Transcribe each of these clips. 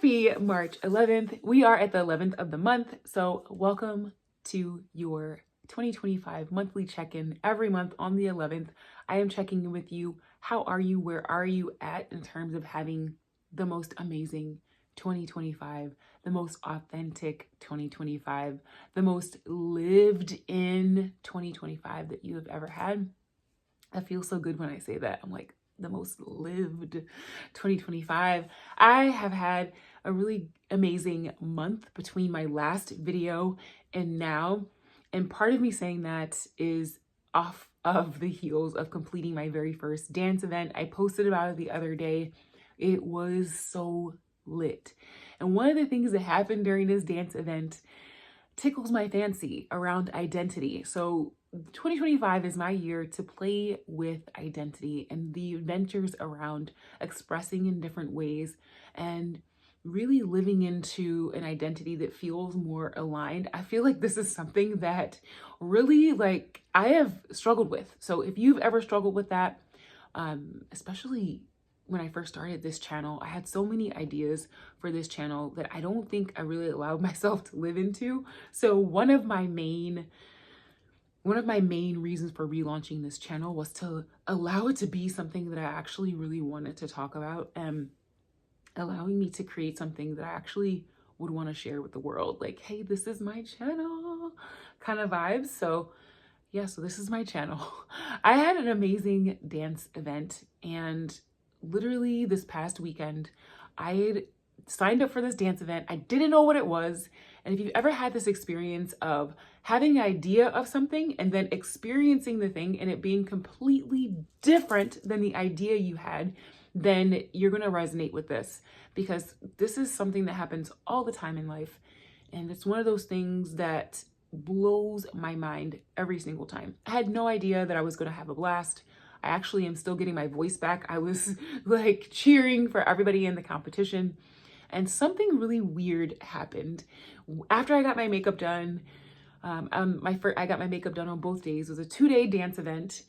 Happy March 11th. We are at the 11th of the month, so welcome to your 2025 monthly check-in. Every month on the 11th, I am checking in with you. How are you? Where are you at in terms of having the most amazing 2025, the most authentic 2025, the most lived in 2025 that you have ever had? I feel so good when I say that. I'm like, the most lived 2025. I have had a really amazing month between my last video and now. And part of me saying that is off of the heels of completing my very first dance event. I posted about it the other day. It was so lit. And one of the things that happened during this dance event tickles my fancy around identity. So 2025 is my year to play with identity and the adventures around expressing in different ways and really living into an identity that feels more aligned. I feel like this is something that really I have struggled with. So if you've ever struggled with that, especially when I first started this channel, I had so many ideas for this channel that I don't think I really allowed myself to live into. So one of my main reasons for relaunching this channel was to allow it to be something that I actually really wanted to talk about, and allowing me to create something that I actually would want to share with the world. Like, hey, this is my channel kind of vibes. So yeah, so this is my channel. I had an amazing dance event, and literally this past weekend, I had signed up for this dance event. I didn't know what it was. And if you've ever had this experience of having an idea of something and then experiencing the thing and it being completely different than the idea you had, then you're going to resonate with this, because this is something that happens all the time in life. And it's one of those things that blows my mind every single time. I had no idea that I was going to have a blast. I actually am still getting my voice back. I was like cheering for everybody in the competition. And something really weird happened. After I got my makeup done, I got my makeup done on both days. It was a 2-day dance event.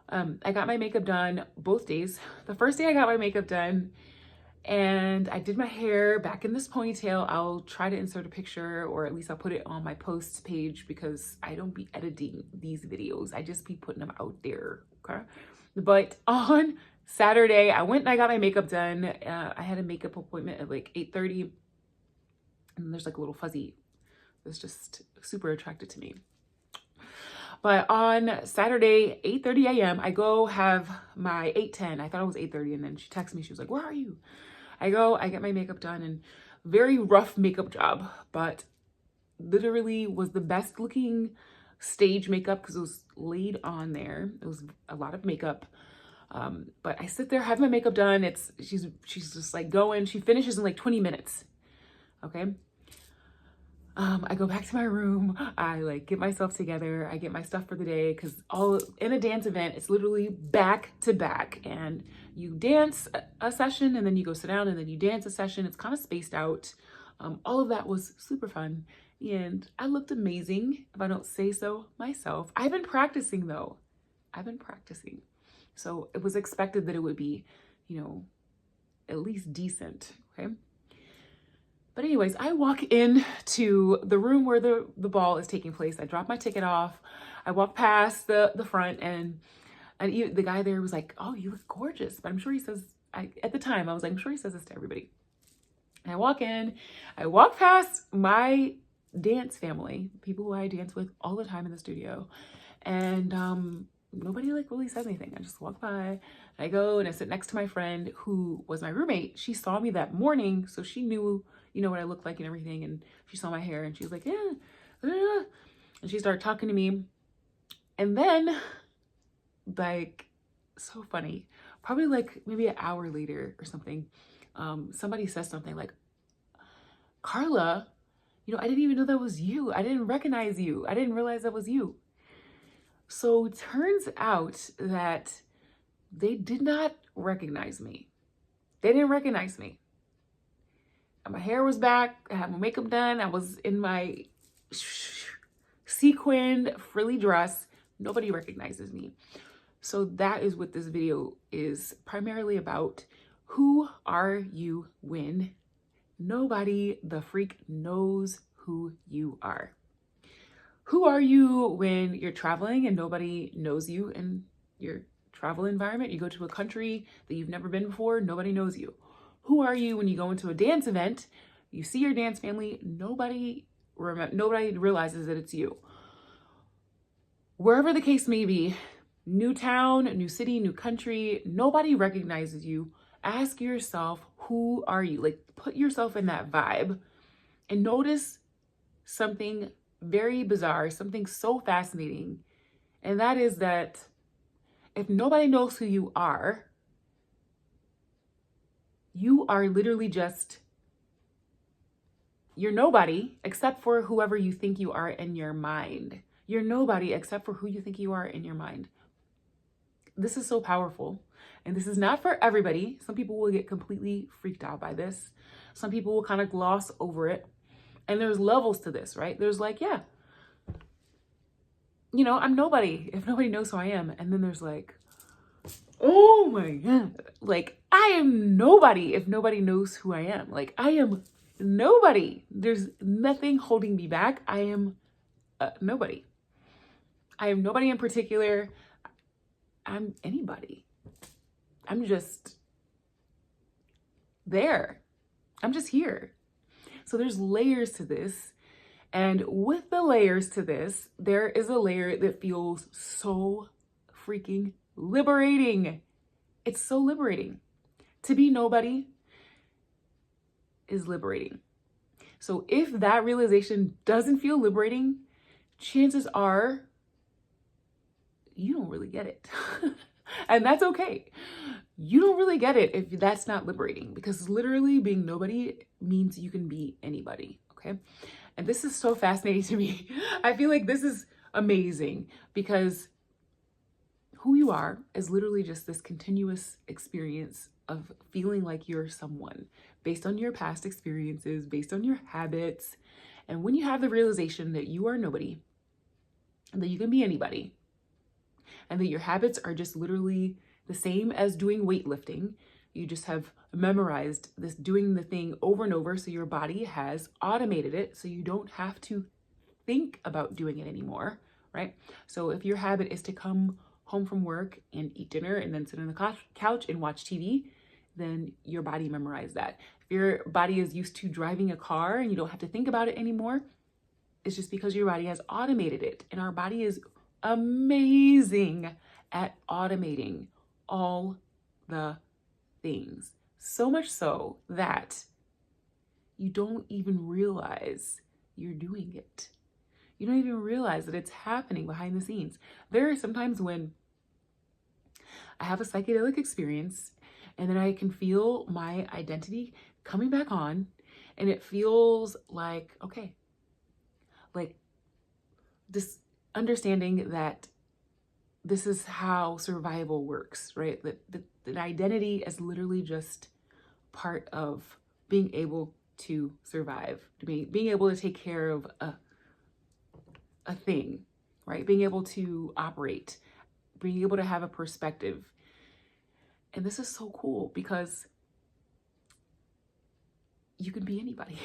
I got my makeup done both days. The first day I got my makeup done and I did my hair back in this ponytail. I'll try to insert a picture, or at least I'll put it on my posts page, because I don't be editing these videos. I just be putting them out there, okay? But on Saturday, I went and I got my makeup done. I had a makeup appointment at like 8:30, and there's like a little fuzzy that's just super attracted to me. But on Saturday, 8:30 a.m., I go have my 8:10. I thought it was 8:30, and then she texted me. She was like, "Where are you?" I go, I get my makeup done, and very rough makeup job, but literally was the best looking stage makeup because it was laid on there. It was a lot of makeup. But I sit there, have my makeup done. She's just like going. She finishes in like 20 minutes. Okay. I go back to my room. I like get myself together. I get my stuff for the day, because all in a dance event, it's literally back to back, and you dance a session and then you go sit down and then you dance a session. It's kind of spaced out. All of that was super fun, and I looked amazing, if I don't say so myself. I've been practicing though. I've been practicing. So it was expected that it would be, at least decent, okay? But anyways, I walk into the room where the ball is taking place. I drop my ticket off. I walk past the front, and the guy there was like, "Oh, you look gorgeous." But I'm sure he says, at the time, I was like, I'm sure he says this to everybody. And I walk in, I walk past my dance family, people who I dance with all the time in the studio. And nobody really says anything. I just walk by, I go and I sit next to my friend who was my roommate. She saw me that morning, so she knew, what I looked like and everything. And she saw my hair and she was like, "Yeah." And she started talking to me. And then, so funny, probably like maybe an hour later or something, somebody says something like, "Carla, I didn't even know that was you. I didn't recognize you. I didn't realize that was you." So it turns out that they did not recognize me. They didn't recognize me. My hair was back. I had my makeup done. I was in my sequined frilly dress. Nobody recognizes me. So that is what this video is primarily about. Who are you when Nobody the freak knows who you are. Who are you when you're traveling and nobody knows you in your travel environment? You go to a country that you've never been before, nobody knows you. Who are you when you go into a dance event? You see your dance family, nobody realizes that it's you. Wherever the case may be, new town, new city, new country, nobody recognizes you. Ask yourself, who are you? Like, put yourself in that vibe and notice something very bizarre, something so fascinating. And that is that if nobody knows who you are literally just, you're nobody except for whoever you think you are in your mind. You're nobody except for who you think you are in your mind. This is so powerful. And this is not for everybody. Some people will get completely freaked out by this. Some people will kind of gloss over it. And there's levels to this, right? There's like, yeah, you know, I'm nobody if nobody knows who I am. And then there's like, oh my God, like I am nobody if nobody knows who I am. Like I am nobody. There's nothing holding me back. I am nobody. I am nobody in particular. I'm anybody. I'm just there. I'm just here. So there's layers to this. And with the layers to this, there is a layer that feels so freaking liberating. It's so liberating. To be nobody is liberating. So if that realization doesn't feel liberating, chances are you don't really get it. And that's okay. You don't really get it if that's not liberating, because literally being nobody means you can be anybody, okay? And this is so fascinating to me. I feel like this is amazing because who you are is literally just this continuous experience of feeling like you're someone based on your past experiences, based on your habits. And when you have the realization that you are nobody and that you can be anybody, and that your habits are just literally the same as doing weightlifting, you just have memorized this, doing the thing over and over, so your body has automated it, so you don't have to think about doing it anymore, right? So if your habit is to come home from work and eat dinner and then sit on the couch and watch TV, then your body memorized that. If your body is used to driving a car and you don't have to think about it anymore, it's just because your body has automated it. And our body is amazing at automating all the things. So much so that you don't even realize you're doing it. You don't even realize that it's happening behind the scenes. There are sometimes when I have a psychedelic experience and then I can feel my identity coming back on, and it feels like, okay, like this understanding that this is how survival works, right? That the identity is literally just part of being able to survive, being able to take care of a thing, right? Being able to operate, being able to have a perspective. And this is so cool because you can be anybody.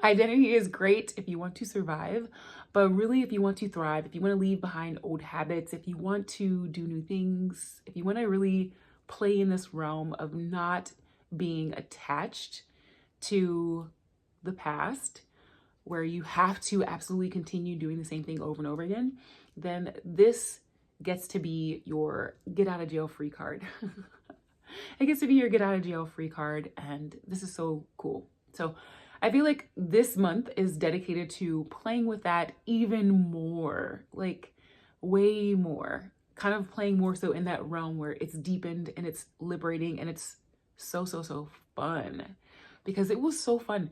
Identity is great if you want to survive, but really if you want to thrive, if you want to leave behind old habits, if you want to do new things, if you want to really play in this realm of not being attached to the past, where you have to absolutely continue doing the same thing over and over again, then this gets to be your get out of jail free card. It gets to be your get out of jail free card, and this is so cool. So I feel like this month is dedicated to playing with that even more, like way more, kind of playing more so in that realm where it's deepened and it's liberating and it's so fun, because it was so fun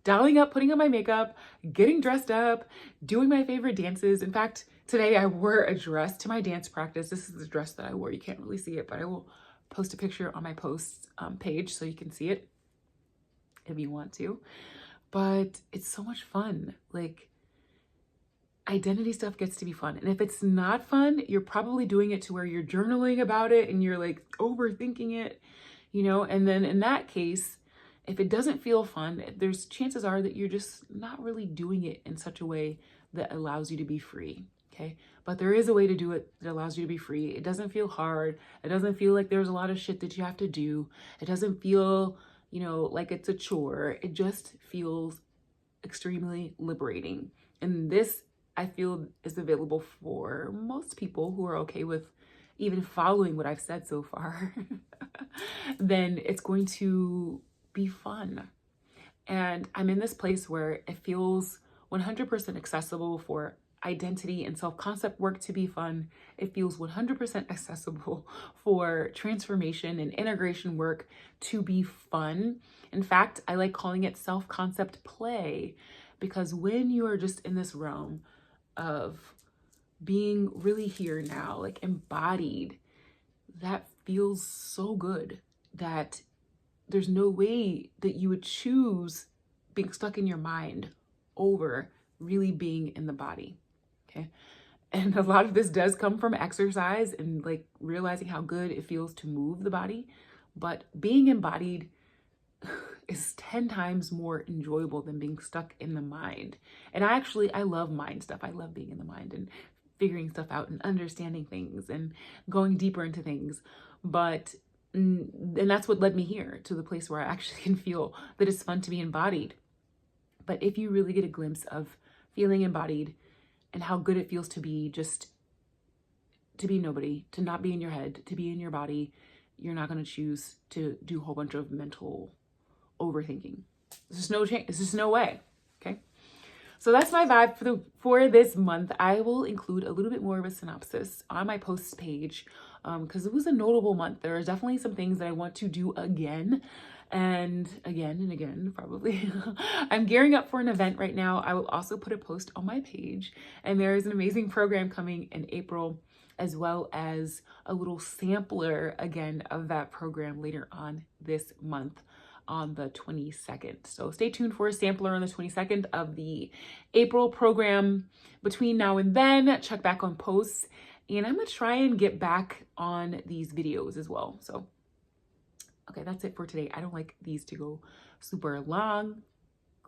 dialing up, putting on my makeup, getting dressed up, doing my favorite dances. In fact, today I wore a dress to my dance practice. This is the dress that I wore. You can't really see it, but I will post a picture on my posts page so you can see it if you want to. But it's so much fun. Like, identity stuff gets to be fun. And if it's not fun, you're probably doing it to where you're journaling about it and you're like overthinking it, you know? And then in that case, If it doesn't feel fun, there's chances are that you're just not really doing it in such a way that allows you to be free. Okay. But there is a way to do it that allows you to be free. It doesn't feel hard. It doesn't feel like there's a lot of shit that you have to do. It doesn't feel, like it's a chore. It just feels extremely liberating. And this, I feel, is available for most people who are okay with even following what I've said so far. Then it's going to be fun. And I'm in this place where it feels 100% accessible for identity and self-concept work to be fun. It feels 100% accessible for transformation and integration work to be fun. In fact, I like calling it self-concept play, because when you are just in this realm of being really here now, like embodied, that feels so good that there's no way that you would choose being stuck in your mind over really being in the body. Okay. And a lot of this does come from exercise and like realizing how good it feels to move the body. But being embodied is 10 times more enjoyable than being stuck in the mind. And I love mind stuff. I love being in the mind and figuring stuff out and understanding things and going deeper into things. But and that's what led me here, to the place where I actually can feel that it's fun to be embodied. But if you really get a glimpse of feeling embodied and how good it feels to be just to be nobody, to not be in your head, to be in your body, you're not going to choose to do a whole bunch of mental overthinking. There's just no chance. There's just no way. Okay. So that's my vibe for this month. I will include a little bit more of a synopsis on my posts page, because it was a notable month. There are definitely some things that I want to do again and again, probably. I'm gearing up for an event right now. I will also put a post on my page, and there is an amazing program coming in April, as well as a little sampler again of that program later on this month on the 22nd. So stay tuned for a sampler on the 22nd of the April program. Between now and then, check back on posts, and I'm gonna try and get back on these videos as well. So, okay, that's it for today. I don't like these to go super long,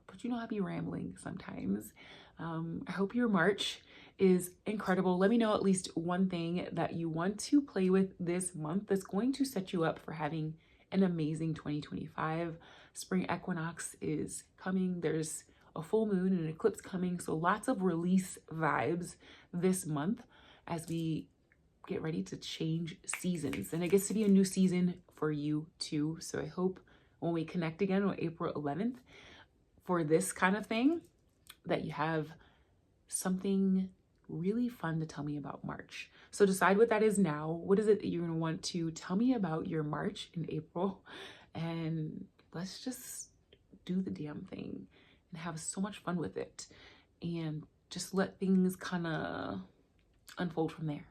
but I'll be rambling sometimes. I hope your March is incredible. Let me know at least one thing that you want to play with this month that's going to set you up for having an amazing 2025. Spring equinox is coming. There's a full moon and an eclipse coming. So lots of release vibes this month as we get ready to change seasons. And it gets to be a new season for you too. So I hope when we connect again on April 11th for this kind of thing, that you have something really fun to tell me about March. So decide what that is now. What is it that you're going to want to tell me about your March in April? And let's just do the damn thing and have so much fun with it. And just let things kind of unfold from there.